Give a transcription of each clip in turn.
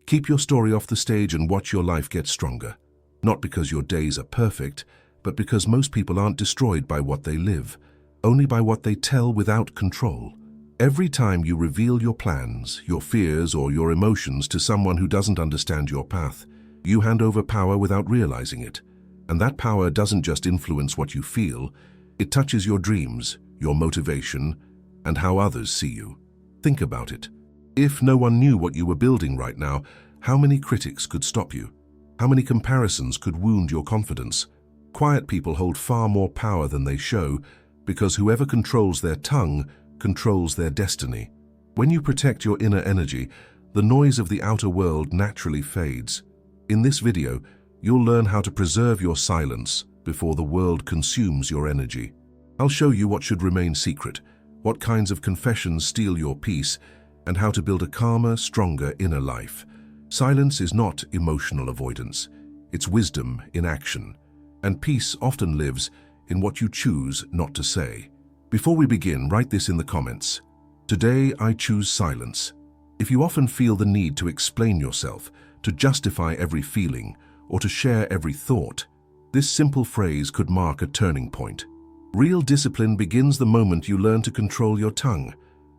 Keep your story off the stage and watch your life get stronger. Not because your days are perfect, but because most people aren't destroyed by what they live, only by what they tell without control. Every time you reveal your plans, your fears, or your emotions to someone who doesn't understand your path, you hand over power without realizing it. And that power doesn't just influence what you feel, it touches your dreams, your motivation, and how others see you. Think about it. If no one knew what you were building right now, how many critics could stop you? How many comparisons could wound your confidence? Quiet people hold far more power than they show, because whoever controls their tongue controls their destiny. When you protect your inner energy, the noise of the outer world naturally fades. In this video, you'll learn how to preserve your silence before the world consumes your energy. I'll show you what should remain secret, what kinds of confessions steal your peace, and how to build a calmer, stronger inner life. Silence is not emotional avoidance. It's wisdom in action. And peace often lives in what you choose not to say. Before we begin, write this in the comments. Today, I choose silence. If you often feel the need to explain yourself, to justify every feeling, or to share every thought, this simple phrase could mark a turning point. Real discipline begins the moment you learn to control your tongue.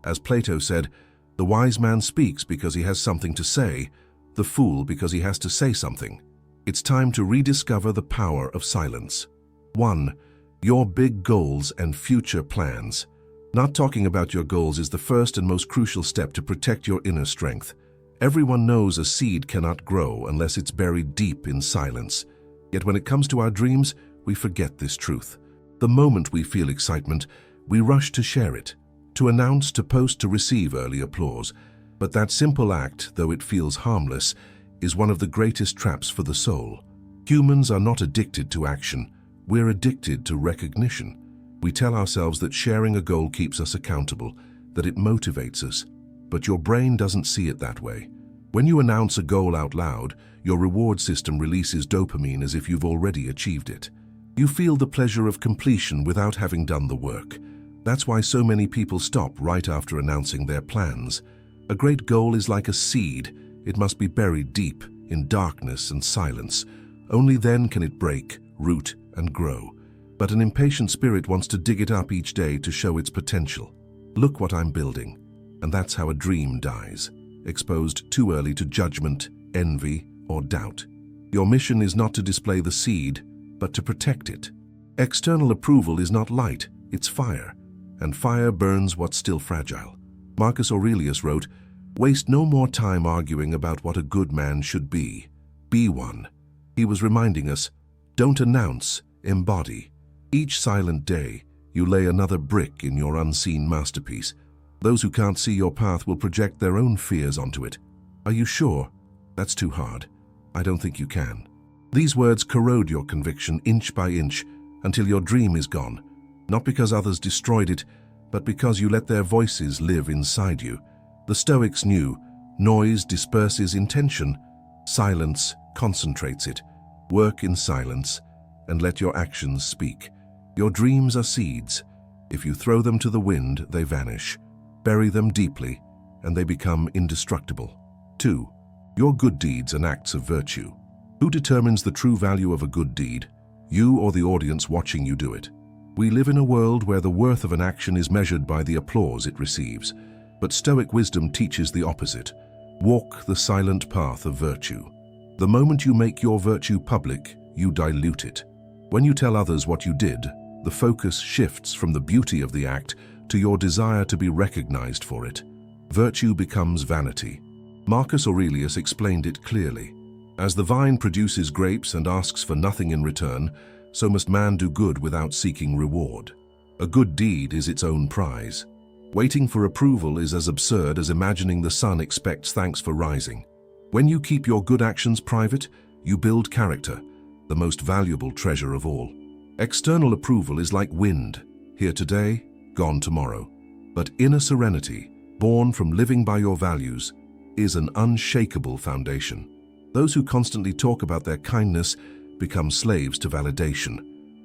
As Plato said, the wise man speaks because he has something to say, the fool because he has to say something. It's time to rediscover the power of silence. 1. Your big goals and future plans. Not talking about your goals is the first and most crucial step to protect your inner strength. Everyone knows a seed cannot grow unless it's buried deep in silence. Yet when it comes to our dreams, we forget this truth. The moment we feel excitement, we rush to share it, to announce, to post, to receive early applause. But that simple act, though it feels harmless, is one of the greatest traps for the soul. Humans are not addicted to action. We're addicted to recognition. We tell ourselves that sharing a goal keeps us accountable, that it motivates us. But your brain doesn't see it that way. When you announce a goal out loud, your reward system releases dopamine as if you've already achieved it. You feel the pleasure of completion without having done the work. That's why so many people stop right after announcing their plans. A great goal is like a seed. It must be buried deep in darkness and silence. Only then can it break, root, and grow. But an impatient spirit wants to dig it up each day to show its potential. Look what I'm building. And that's how a dream dies, exposed too early to judgment, envy, or doubt. Your mission is not to display the seed, but to protect it. External approval is not light, it's fire, and fire burns what's still fragile. Marcus Aurelius wrote, "Waste no more time arguing about what a good man should be. Be one." He was reminding us, don't announce, embody. Each silent day, you lay another brick in your unseen masterpiece. Those who can't see your path will project their own fears onto it. Are you sure? That's too hard. I don't think you can. These words corrode your conviction inch by inch until your dream is gone, not because others destroyed it, but because you let their voices live inside you. The Stoics knew, noise disperses intention, silence concentrates it. Work in silence and let your actions speak. Your dreams are seeds. If you throw them to the wind, they vanish. Bury them deeply, and they become indestructible. 2. Your good deeds and acts of virtue. Who determines the true value of a good deed? You or the audience watching you do it? We live in a world where the worth of an action is measured by the applause it receives. But Stoic wisdom teaches the opposite. Walk the silent path of virtue. The moment you make your virtue public, you dilute it. When you tell others what you did, the focus shifts from the beauty of the act to your desire to be recognized for it. Virtue becomes vanity. Marcus Aurelius explained it clearly. As the vine produces grapes and asks for nothing in return, so must man do good without seeking reward. A good deed is its own prize. Waiting for approval is as absurd as imagining the sun expects thanks for rising. When you keep your good actions private, you build character, the most valuable treasure of all. External approval is like wind, here today, gone tomorrow. But inner serenity, born from living by your values, is an unshakable foundation. Those who constantly talk about their kindness become slaves to validation.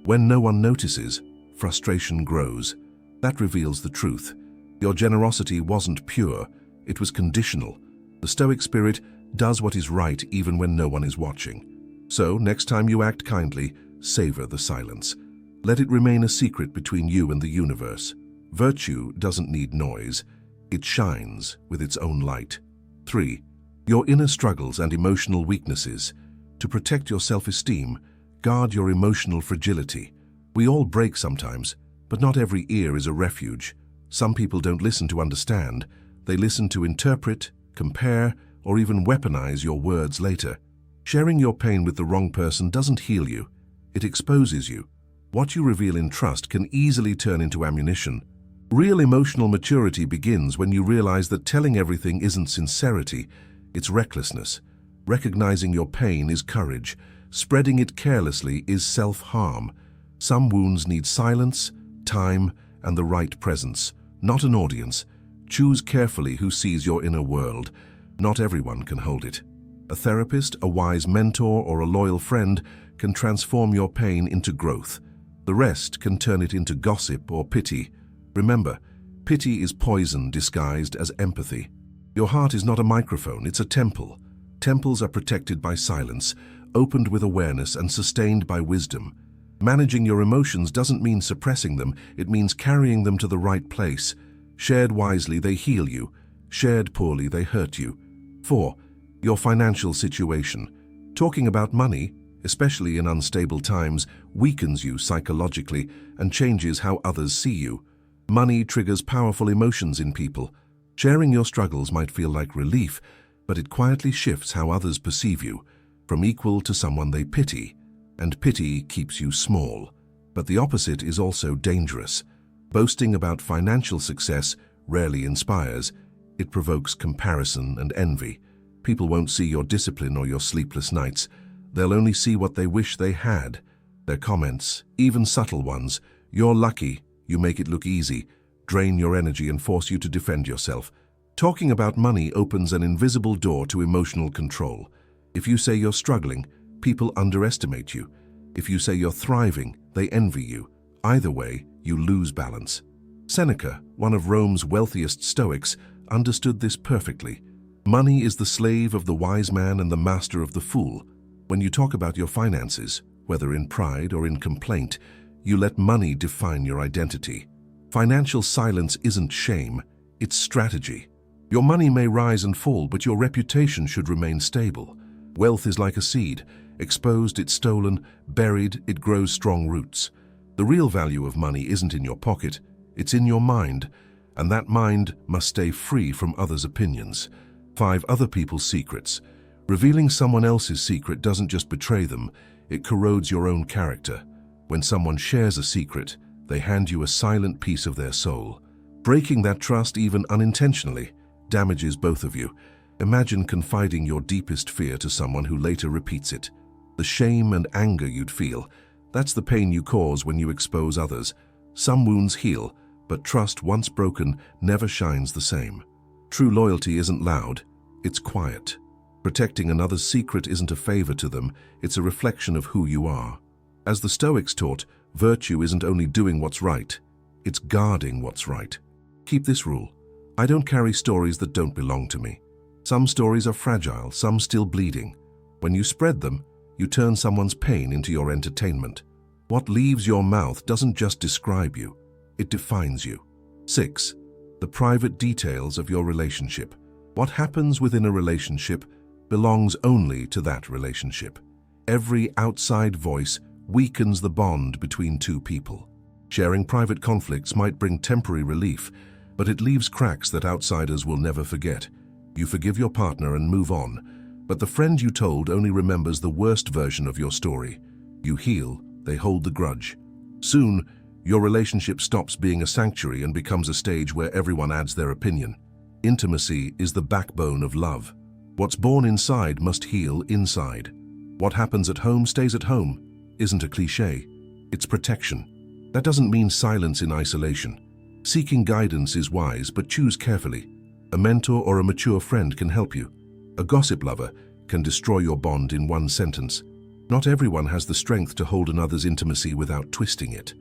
When no one notices, frustration grows. That reveals the truth. Your generosity wasn't pure, it was conditional. The Stoic spirit does what is right even when no one is watching. So, next time you act kindly, savor the silence. Let it remain a secret between you and the universe. Virtue doesn't need noise. It shines with its own light. 3. Your inner struggles and emotional weaknesses. To protect your self-esteem, guard your emotional fragility. We all break sometimes, but not every ear is a refuge. Some people don't listen to understand. They listen to interpret, compare, or even weaponize your words later. Sharing your pain with the wrong person doesn't heal you. It exposes you. What you reveal in trust can easily turn into ammunition. Real emotional maturity begins when you realize that telling everything isn't sincerity, it's recklessness. Recognizing your pain is courage. Spreading it carelessly is self-harm. Some wounds need silence, time, and the right presence, not an audience. Choose carefully who sees your inner world. Not everyone can hold it. A therapist, a wise mentor, or a loyal friend can transform your pain into growth. The rest can turn it into gossip or pity. Remember, pity is poison disguised as empathy. Your heart is not a microphone, it's a temple. Temples are protected by silence, opened with awareness, and sustained by wisdom. Managing your emotions doesn't mean suppressing them, it means carrying them to the right place. Shared wisely, they heal you. Shared poorly, they hurt you. 4. Your financial situation. Talking about money, especially in unstable times, weakens you psychologically and changes how others see you. Money triggers powerful emotions in people. Sharing your struggles might feel like relief, but it quietly shifts how others perceive you, from equal to someone they pity. And pity keeps you small. But the opposite is also dangerous. Boasting about financial success rarely inspires. It provokes comparison and envy. People won't see your discipline or your sleepless nights. They'll only see what they wish they had. Their comments, even subtle ones, "You're lucky," "You make it look easy," drain your energy and force you to defend yourself. Talking about money opens an invisible door to emotional control. If you say you're struggling, people underestimate you. If you say you're thriving, they envy you. Either way, you lose balance. Seneca, one of Rome's wealthiest Stoics, understood this perfectly. Money is the slave of the wise man and the master of the fool. When you talk about your finances, whether in pride or in complaint, you let money define your identity. Financial silence isn't shame, it's strategy. Your money may rise and fall, but your reputation should remain stable. Wealth is like a seed. Exposed, it's stolen. Buried, it grows strong roots. The real value of money isn't in your pocket, it's in your mind, and that mind must stay free from others' opinions. 5. Other people's secrets. Revealing someone else's secret doesn't just betray them, it corrodes your own character. When someone shares a secret, they hand you a silent piece of their soul. Breaking that trust, even unintentionally, damages both of you. Imagine confiding your deepest fear to someone who later repeats it. The shame and anger you'd feel, that's the pain you cause when you expose others. Some wounds heal, but trust once broken never shines the same. True loyalty isn't loud, it's quiet. Protecting another's secret isn't a favor to them, it's a reflection of who you are. As the Stoics taught, virtue isn't only doing what's right, it's guarding what's right. Keep this rule. I don't carry stories that don't belong to me. Some stories are fragile, some still bleeding. When you spread them, you turn someone's pain into your entertainment. What leaves your mouth doesn't just describe you, it defines you. 6. The private details of your relationship. What happens within a relationship belongs only to that relationship. Every outside voice weakens the bond between two people. Sharing private conflicts might bring temporary relief, but it leaves cracks that outsiders will never forget. You forgive your partner and move on, but the friend you told only remembers the worst version of your story. You heal, they hold the grudge. Soon, your relationship stops being a sanctuary and becomes a stage where everyone adds their opinion. Intimacy is the backbone of love. What's born inside must heal inside. What happens at home stays at home isn't a cliché, it's protection. That doesn't mean silence in isolation. Seeking guidance is wise, but choose carefully. A mentor or a mature friend can help you. A gossip lover can destroy your bond in one sentence. Not everyone has the strength to hold another's intimacy without twisting it.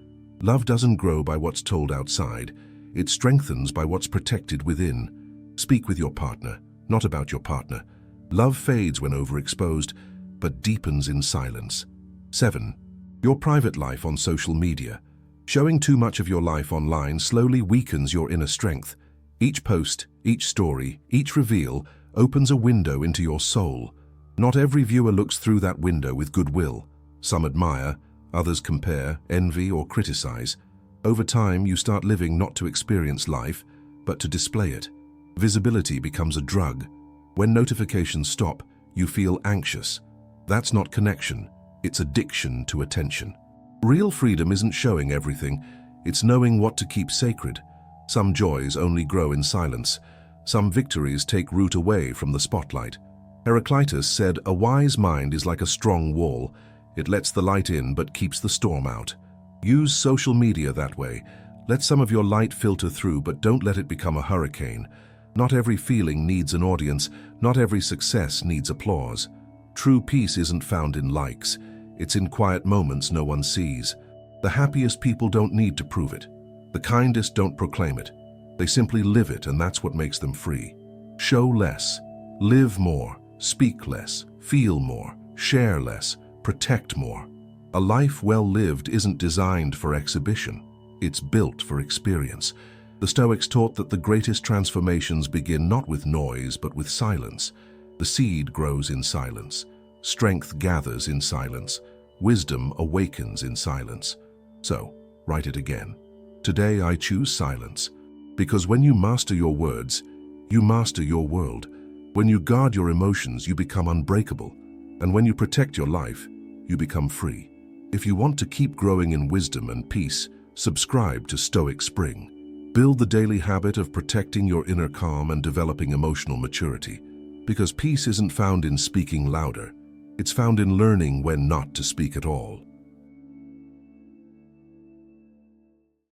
Love doesn't grow by what's told outside. It strengthens by what's protected within. Speak with your partner, not about your partner, Love fades when overexposed, but deepens in silence. 7. Your private life on social media. Showing too much of your life online slowly weakens your inner strength. Each post, each story, each reveal opens a window into your soul. Not every viewer looks through that window with goodwill. Some admire, others compare, envy, or criticize. Over time, you start living not to experience life, but to display it. Visibility becomes a drug. When notifications stop, you feel anxious. That's not connection, it's addiction to attention. Real freedom isn't showing everything, it's knowing what to keep sacred. Some joys only grow in silence. Some victories take root away from the spotlight. Heraclitus said, "A wise mind is like a strong wall. It lets the light in but keeps the storm out." Use social media that way. Let some of your light filter through, but don't let it become a hurricane. Not every feeling needs an audience. Not every success needs applause. True peace isn't found in likes. It's in quiet moments no one sees. The happiest people don't need to prove it. The kindest don't proclaim it. They simply live it, and that's what makes them free. Show less. Live more. Speak less. Feel more. Share less. Protect more. A life well lived isn't designed for exhibition. It's built for experience. The Stoics taught that the greatest transformations begin not with noise, but with silence. The seed grows in silence. Strength gathers in silence. Wisdom awakens in silence. So, write it again. Today I choose silence. Because when you master your words, you master your world. When you guard your emotions, you become unbreakable. And when you protect your life, you become free. If you want to keep growing in wisdom and peace, subscribe to Stoic Spring. Build the daily habit of protecting your inner calm and developing emotional maturity. Because peace isn't found in speaking louder. It's found in learning when not to speak at all.